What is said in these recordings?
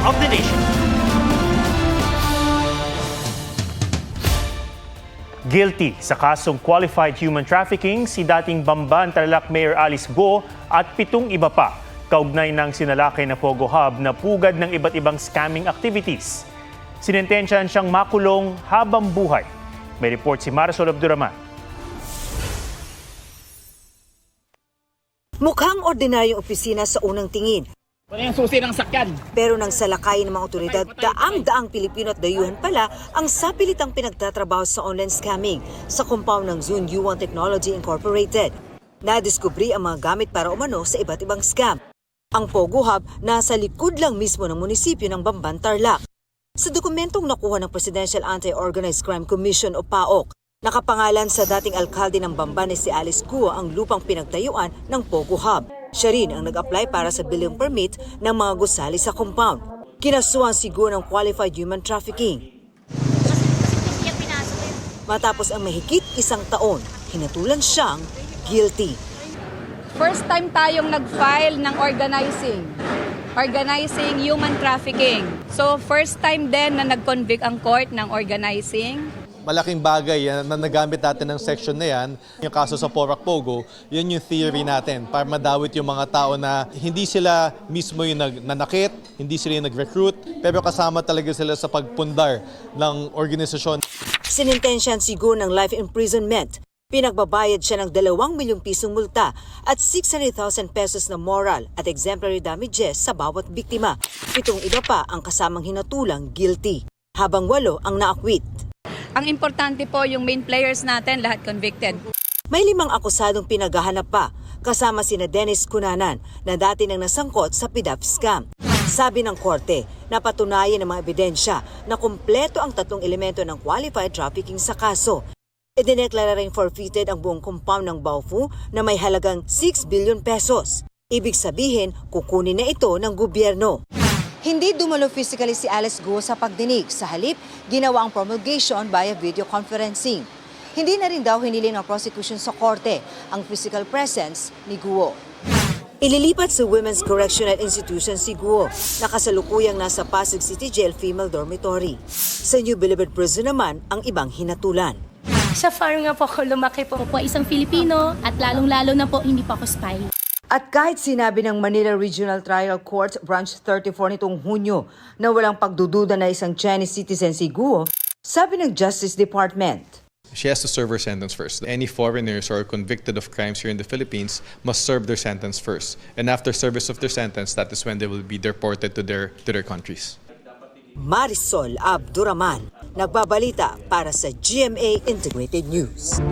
of the nation. Guilty sa kasong qualified human trafficking si dating Bamban Tarlac Mayor Alice Guo at 7 iba pa, kaugnay ng sinalakay na Pogo Hub na pugad ng iba't ibang scamming activities. Sinentensyahan siyang makulong habang buhay. May report si Marisol Abduraman. Mukhang ordinaryong opisina sa unang tingin. Wala yung susi ng sakyan. Pero nang salakayin ng mga otoridad, daang-daang Pilipino at dayuhan pala ang sapilitang pinagtatrabaho sa online scamming sa compound ng Zune U1 Technology Incorporated. Nadiskubre ang mga gamit para umano sa iba't ibang scam. Ang Pogo Hub nasa likod lang mismo ng munisipyo ng Bamban, Tarlac. Sa dokumentong nakuha ng Presidential Anti-Organized Crime Commission o PAOK, nakapangalan sa dating alkalde ng Bamban si Alice Guo ang lupang pinagtayuan ng Pogo Hub. Siya rin ang nag-apply para sa building permit ng mga gusali sa compound. Kinasuhan si Guo ng qualified human trafficking. Matapos ang mahigit 1 taon, hinatulan siyang guilty. First time tayong nag-file ng organizing human trafficking. So first time din na nag-convict ang court ng organizing. Malaking bagay na nagamit natin ng section na yan. Yung kaso sa Porac Pogo, yun yung theory natin para madawit yung mga tao na hindi sila mismo yung nanakit, hindi sila yung nag-recruit, pero kasama talaga sila sa pagpundar ng organisasyon. Sinintensyahan si Guo ng life imprisonment. Pinagbabayad siya ng 2 milyong pisong multa at 600,000 pesos na moral at exemplary damages sa bawat biktima. 7 iba pa ang kasamang hinatulang guilty, habang 8 ang naakwit. Ang importante po yung main players natin, lahat convicted. May 5 akusadong pinaghahanap pa, kasama sina Dennis Cunanan na dati nang nasangkot sa PDAP scam. Sabi ng korte, napatunayan ng mga ebidensya na kumpleto ang 3 elemento ng qualified trafficking sa kaso. Idineklara ring forfeited ang buong compound ng Baofu na may halagang 6 billion pesos. Ibig sabihin, kukunin na ito ng gobyerno. Hindi dumalo physically si Alice Guo sa pagdinig. Sa halip, ginawa ang promulgation via video conferencing. Hindi na rin daw hiniling ng prosecution sa korte ang physical presence ni Guo. Ililipat sa Women's Correctional Institution si Guo, nakasalukuyang nasa Pasig City Jail Female Dormitory. Sa New Bilibid Prison naman ang ibang hinatulan. Sa farm nga po ako lumaki po. Ako po isang Filipino at lalong-lalo na po hindi po ako spy. At kahit sinabi ng Manila Regional Trial Court Branch 34 nitong Hunyo na walang pagdududa na isang Chinese citizen si Guo, sabi ng Justice Department, she has to serve her sentence first. Any foreigners who are convicted of crimes here in the Philippines must serve their sentence first. And after service of their sentence, that is when they will be deported to their countries. Marisol Abduraman, nagbabalita para sa GMA Integrated News.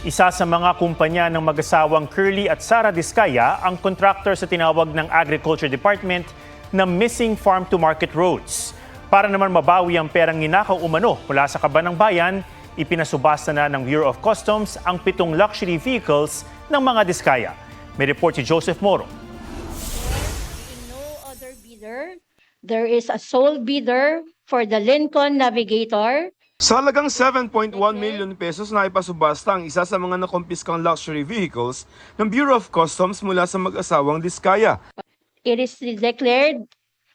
Isa sa mga kumpanya ng mag-asawang Curly at Sara Diskaya ang contractor sa tinawag ng Agriculture Department na Missing Farm to Market Roads. Para naman mabawi ang perang ninakaw umano mula sa kaban ng bayan, ipinasubasta na ng Bureau of Customs ang 7 luxury vehicles ng mga Diskaya. May report si Joseph Moro. No other bidder. There is a sole bidder for the Lincoln Navigator. Sa halagang 7.1 million pesos na ipasubasta ang isa sa mga nakumpiskang luxury vehicles ng Bureau of Customs mula sa mag-asawang Diskaya. It is declared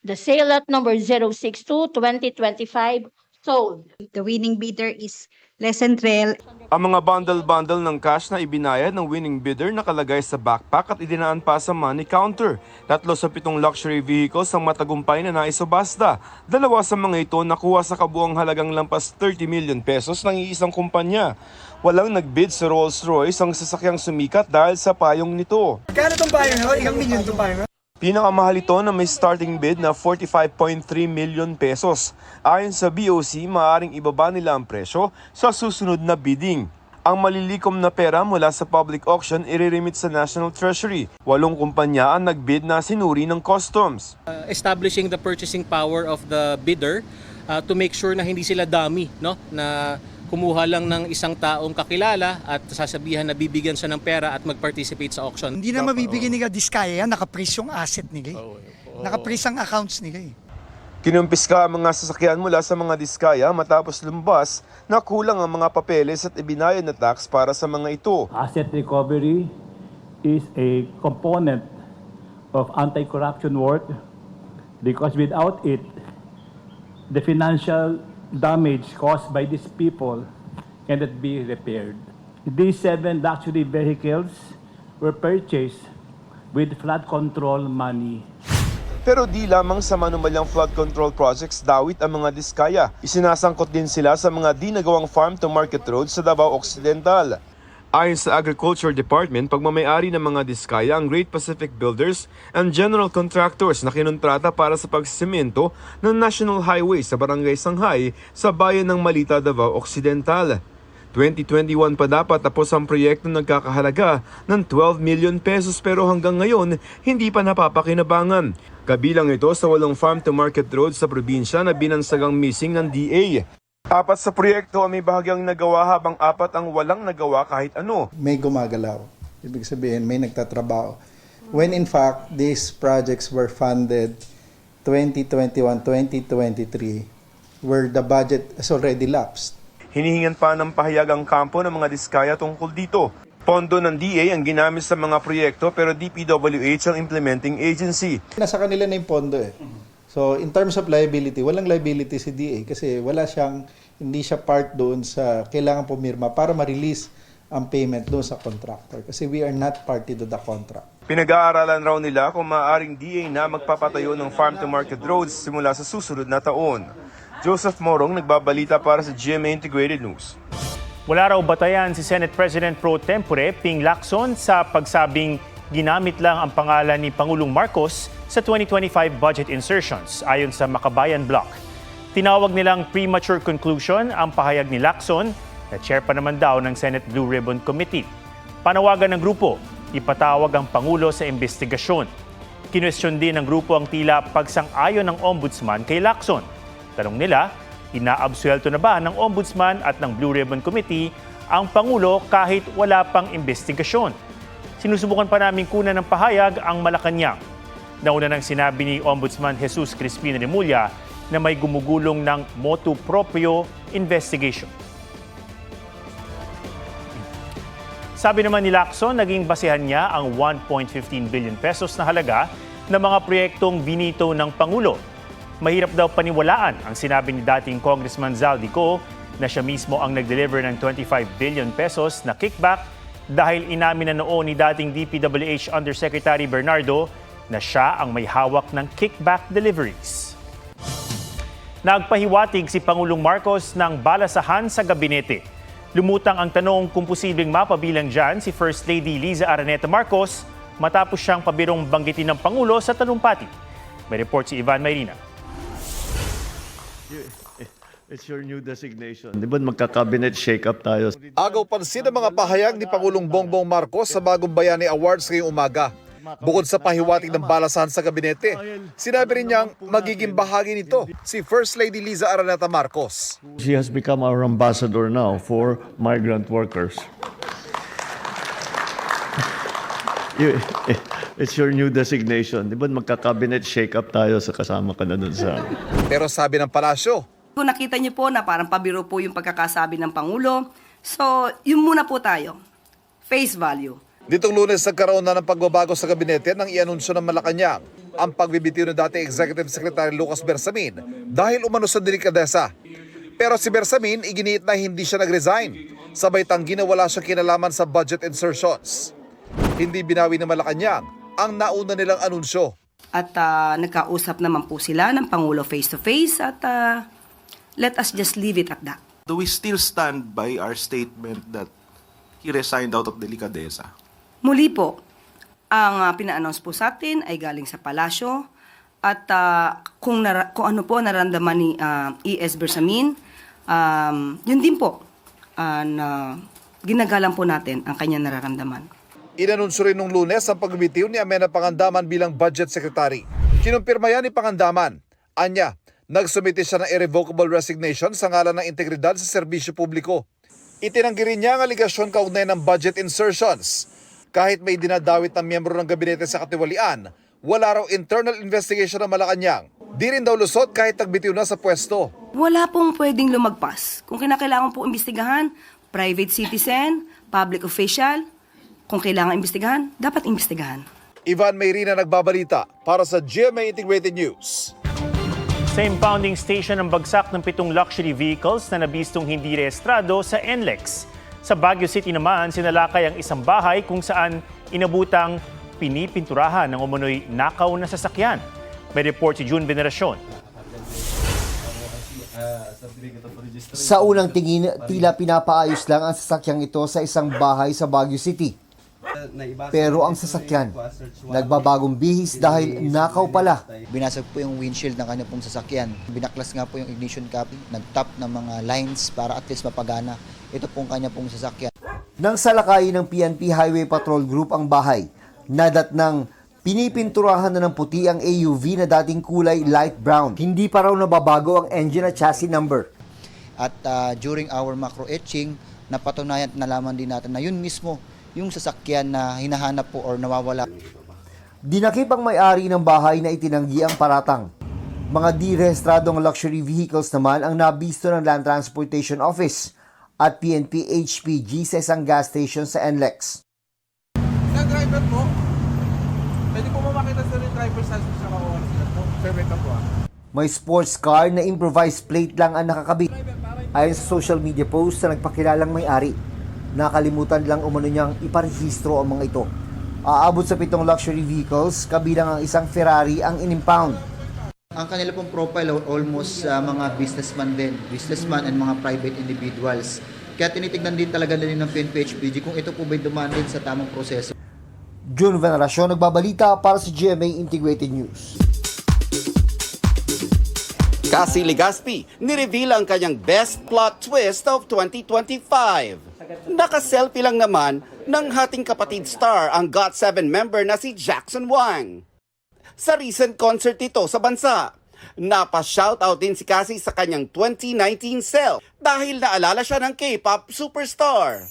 the sale lot number 062-2025 sold. The winning bidder is Lesentrel. Ang mga bundle-bundle ng cash na ibinayad ng winning bidder nakalagay sa backpack at idinaan pa sa money counter. 3 sa 7 luxury vehicles ang matagumpay na naisubasta. 2 sa mga ito nakuha sa kabuang halagang lampas 30 million pesos ng iisang kumpanya. Walang nagbid sa Rolls-Royce ang sasakyang sumikat dahil sa payong nito. Kano itong payong nyo? Ilang milyon itong payong nyo? Pinakamahal ito na may starting bid na 45.3 million pesos. Ayon sa BOC, maaaring ibaba nila ang presyo sa susunod na bidding. Ang malilikom na pera mula sa public auction iriremit sa National Treasury. 8 kumpanya ang nagbid na sinuri ng Customs. Establishing the purchasing power of the bidder to make sure na hindi sila dummy, no? Na kumuha lang ng isang taong kakilala at sasabihan na bibigyan siya ng pera at mag-participate sa auction. Hindi na mabibigyan nila Diskaya yan, nakaprease yung asset nila. Nakaprease ang accounts nila. Kinumpiska ang mga sasakyan mula sa mga Diskaya matapos lumbas na kulang ang mga papeles at ibinayad na tax para sa mga ito. Asset recovery is a component of anti-corruption work because without it, the financial damage caused by these people cannot be repaired. These 7 luxury vehicles were purchased with flood control money. Pero di lamang sa manumalyang flood control projects dawit ang mga Diskaya. Isinasangkot din sila sa mga di nagawang farm-to-market roads sa Davao Occidental. Ayon sa Agriculture Department, pagmamayari ng mga Diskaya ang Great Pacific Builders and General Contractors na kinontrata para sa pagsisemento ng National Highway sa Barangay Sanghay sa bayan ng Malita, Davao Occidental. 2021 pa dapat tapos ang proyekto nagkakahalaga ng 12 million pesos pero hanggang ngayon hindi pa napapakinabangan. Kabilang ito sa 8 farm-to-market roads sa probinsya na binansagang missing ng DA. 4 sa proyekto ang may bahagyang nagawa habang 4 ang walang nagawa kahit ano. May gumagalaw. Ibig sabihin, may nagtatrabaho. When in fact, these projects were funded 2021, 2023, where the budget has already lapsed. Hinihingan pa ng pahayag ang kampo ng mga Diskaya tungkol dito. Pondo ng DA ang ginamit sa mga proyekto pero DPWH ang implementing agency. Nasa kanila na yung pondo eh. So in terms of liability, walang liability si DA kasi hindi siya part doon sa kailangan pumirma para ma-release ang payment doon sa contractor kasi we are not party to the contract. Pinag-aaralan raw nila kung maaaring DA na magpapatayo ng farm-to-market roads simula sa susunod na taon. Joseph Morong, nagbabalita para sa GMA Integrated News. Wala raw batayan si Senate President Pro Tempore Ping Lacson sa pagsabing ginamit lang ang pangalan ni Pangulong Marcos sa 2025 budget insertions ayon sa Makabayan Bloc. Tinawag nilang premature conclusion ang pahayag ni Lacson na chair pa naman daw ng Senate Blue Ribbon Committee. Panawagan ng grupo, ipatawag ang Pangulo sa investigasyon. Kinwestiyon din ng grupo ang tila pagsang-ayon ng Ombudsman kay Lacson. Tanong nila, inaabsuelto na ba ng Ombudsman at ng Blue Ribbon Committee ang Pangulo kahit wala pang investigasyon? Sinusubukan pa namin kunan ng pahayag ang Malacanang. Nauna nang sinabi ni Ombudsman Jesus Crispin Remulla na may gumugulong ng motu proprio investigation. Sabi naman ni Lacson, naging basehan niya ang 1.15 billion pesos na halaga ng mga proyektong binito ng Pangulo. Mahirap daw paniwalaan ang sinabi ni dating Congressman Zaldico na siya mismo ang nag-deliver ng 25 billion pesos na kickback dahil inamin na noon ni dating DPWH Undersecretary Bernardo na siya ang may hawak ng kickback deliveries. Nagpahiwatig si Pangulong Marcos ng balasahan sa gabinete. Lumutang ang tanong kung posibleng mapabilang dyan si First Lady Liza Araneta Marcos matapos siyang pabirong banggitin ng Pangulo sa talumpati. May report si Ivan Mayrina. It's your new designation. Di ba magka-cabinet shake-up tayo? Agaw pansin ang mga pahayag ni Pangulong Bongbong Marcos sa Bagong Bayani Awards ngayong umaga. Bukod sa pahiwatig ng balasahan sa gabinete, sinabi rin niyang magiging bahagi nito si First Lady Liza Araneta Marcos. She has become our ambassador now for migrant workers. It's your new designation. Di ba magka-cabinet shake-up tayo sa kasama ka na dun sa... Pero sabi ng palasyo, kung nakita niyo po na parang pabiro po yung pagkakasabi ng Pangulo, so yun muna po tayo. Face value. Ditong Lunes nagkaroon na ng pagbabago sa gabinete nang ianunsyo ng Malacanang ang pagbibitiw ng dating Executive Secretary Lucas Bersamin dahil umano sa delikadesa. Pero si Bersamin iginiit na hindi siya nag-resign, sabay tanggi na wala siyang kinalaman sa budget insertions. Hindi binawi ng Malacanang ang nauna nilang anunsyo. At nagkausap naman po sila ng Pangulo face-to-face at let us just leave it at that. Do we still stand by our statement that he resigned out of delicadeza? Muli po, ang pina-announce po sa atin ay galing sa palasyo at kung ano po naramdaman ni E.S. Bersamin, yun din po na ginagalang po natin ang kanyang nararamdaman. Inanunsyo rin nung Lunes ang pagbibitiw ni Amenang Pangandaman bilang Budget Secretary. Kinumpirma yan ni Pangandaman. Anya, nagsumite siya ng irrevocable resignation sa ngalan ng integridad sa serbisyo publiko. Itinanggi rin niya ang aligasyon kaugnay ng budget insertions. Kahit may dinadawit ng miyembro ng gabinete sa katiwalian, wala raw internal investigation ng Malacanang. Di rin daw lusot kahit nagbitiw na sa pwesto. Wala pong pwedeng lumagpas. Kung kinakailangan po imbestigahan, private citizen, public official, Kung kailangan imbestigahan, dapat imbestigahan. Ivan Mayrina nagbabalita para sa GMA Integrated News. Sa impounding station ng bagsak ng 7 luxury vehicles na nabistong hindi rehistrado sa NLEX. Sa Baguio City naman, sinalakay ang isang bahay kung saan inabutang pinipinturahan ng umunoy nakaw na sasakyan. May report si June Veneracion. Sa unang tingin, tila pinapaayos lang ang sasakyang ito sa isang bahay sa Baguio City. Pero ang sasakyan, nagbabagong bihis dahil nakaw pala. Binasag po yung windshield ng kanya pong sasakyan. Binaklas nga po yung ignition coupling, nag-tap ng mga lines para at least mapagana. Ito pong kanya pong sasakyan. Nang salakayin ng PNP Highway Patrol Group ang bahay, nadat ng pinipinturahan na ng puti ang AUV na dating kulay light brown. Hindi pa raw nababago ang engine at chassis number. At during our macro etching, napatunayan at nalaman din natin na yun mismo yung sasakyan na hinahanap po or nawawala. Dinakip ang may-ari ng bahay na itinanggi ang paratang. Mga di-rehistradong luxury vehicles naman ang nabisto ng Land Transportation Office at PNP HPG sa isang gas station sa NLEX. Sa driver mo, pwede po makita sa driver's license siya kakuha sila po. Permit po May sports car na improvised plate lang ang nakakabit. Ayon sa social media post na nagpakilalang may-ari, nakalimutan lang umano niyang iparehistro ang mga ito. Aabot sa 7 luxury vehicles, kabilang ang isang Ferrari ang inimpound. Ang kanila pong profile almost mga businessman din, businessman and mga private individuals. Kaya tinitignan din talaga din ng PNP HPG kung ito po ba'y dumaan din sa tamang proseso. June Veneracion nagbabalita para sa GMA Integrated News. Cassie Legaspi nireveal ang kanyang best plot twist of 2025. Naka-selfie lang naman ng hating kapatid star ang GOT7 member na si Jackson Wang. Sa recent concert ito sa bansa, napa-shoutout din si Cassie sa kanyang 2019 self dahil naalala siya ng K-pop superstar.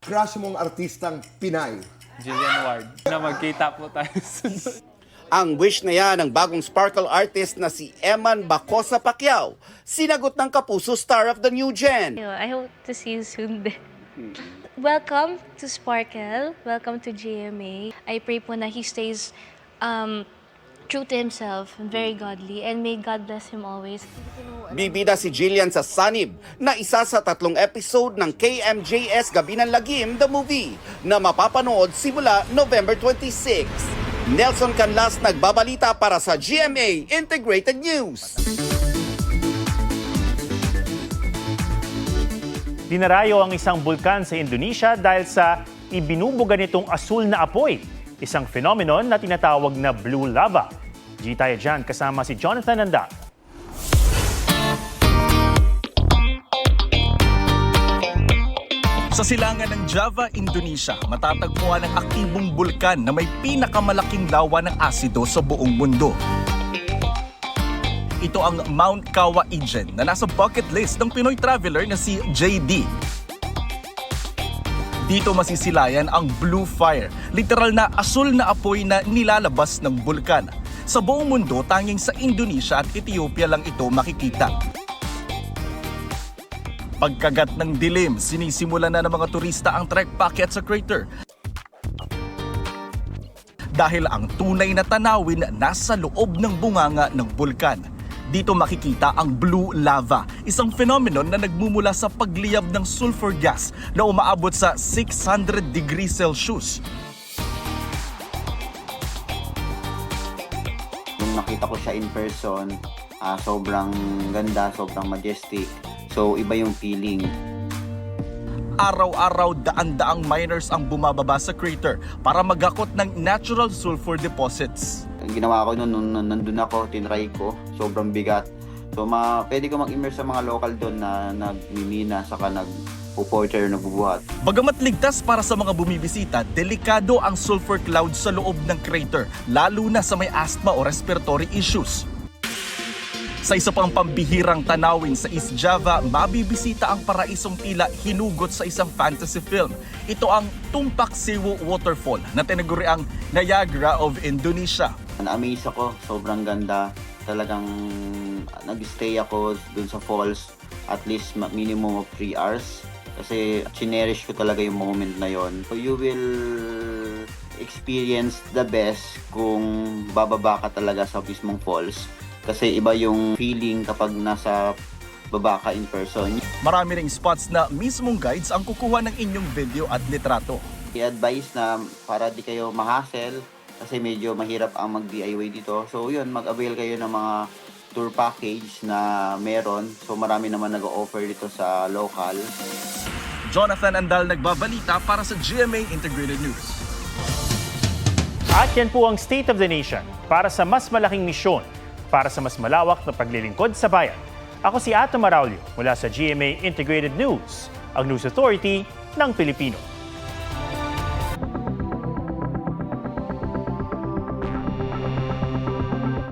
Crush mong artistang Pinay? Jillian Ward. Na magkita po tayo sunod. Ang wish na yan ng bagong sparkle artist na si Eman Bacosa Pacquiao, sinagot ng kapuso star of the new gen. I hope to see you soon din. Welcome to Sparkle. Welcome to GMA. I pray po na he stays true to himself and very godly, and may God bless him always. Bibida si Jillian sa Sanib na isa sa 3 episode ng KMJS Gabi ng Lagim, the movie, na mapapanood simula November 26. Nelson Canlas nagbabalita para sa GMA Integrated News. Dinarayo ang isang bulkan sa Indonesia dahil sa ibinubuga nitong asul na apoy, isang phenomenon na tinatawag na blue lava. Gitaya dyan kasama si Jonathan Nanda. Sa silangan ng Java, Indonesia, matatagpuan ang aktibong bulkan na may pinakamalaking lawa ng asido sa buong mundo. Ito ang Mount Kawa Ijen na nasa bucket list ng Pinoy traveler na si JD. Dito masisilayan ang Blue Fire, literal na asul na apoy na nilalabas ng bulkan. Sa buong mundo, tanging sa Indonesia at Ethiopia lang ito makikita. Pagkagat ng dilim, sinisimula na ng mga turista ang trek paakyat sa crater. Dahil ang tunay na tanawin nasa loob ng bunganga ng bulkan. Dito makikita ang blue lava, isang phenomenon na nagmumula sa pagliyab ng sulfur gas na umaabot sa 600 degrees Celsius. Nung nakita ko siya in person, sobrang ganda, sobrang majestic. So, iba yung feeling. Araw-araw daan-daang miners ang bumababa sa crater para magakot ng natural sulfur deposits. Ang ginawa ko noon, nandun ako, tinry ko, sobrang bigat. So, pwede ko mag-immerse sa mga local doon na nagmimina, saka nagpo-porter, nagbubuhat. Bagamat ligtas para sa mga bumibisita, delikado ang sulfur cloud sa loob ng crater, lalo na sa may asthma o respiratory issues. Sa isa pang pambihirang tanawin sa East Java, mabibisita ang paraisong tila hinugot sa isang fantasy film. Ito ang Tumpak Sewu Waterfall na tinaguri ang Niagara of Indonesia. Na-amaze ako, sobrang ganda. Talagang nag-stay ako dun sa falls at least minimum of 3 hours. Kasi chinerish ko talaga yung moment na yon. So you will experience the best kung bababa ka talaga sa mismong falls. Kasi iba yung feeling kapag nasa baba ka in person. Marami ring spots na mismong guides ang kukuha ng inyong video at litrato. I-advise na para di kayo ma-hassle kasi medyo mahirap ang mag-DIY dito. So yun, mag-avail kayo ng mga tour package na meron. So marami naman nag-offer dito sa local. Jonathan Andal nagbabalita para sa GMA Integrated News. At yan po ang State of the Nation para sa mas malaking misyon, para sa mas malawak na paglilingkod sa bayan. Ako si Ato Maraulio mula sa GMA Integrated News, ang News Authority ng Pilipino.